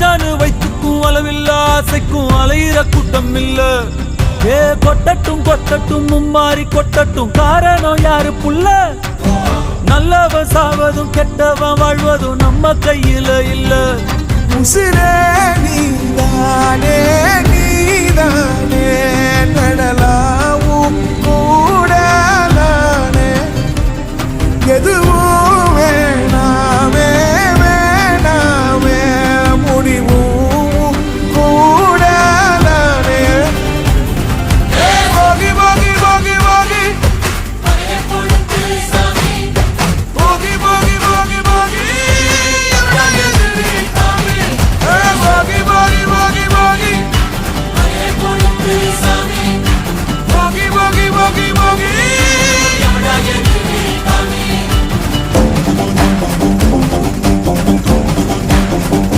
ராஜானு வைத்துக்கும் அளவில்ல ஆசைக்கும் அலையிற கூட்டம் இல்ல. ஏ கொட்டட்டும் கொட்டட்டும் மும்மாறி கொட்டட்டும், காரணம் யாரு புள்ள? நல்லவன் சாவதும் கெட்டவன் வாழ்வதும் நம்ம கையில இல்ல. உசிரே நீதானே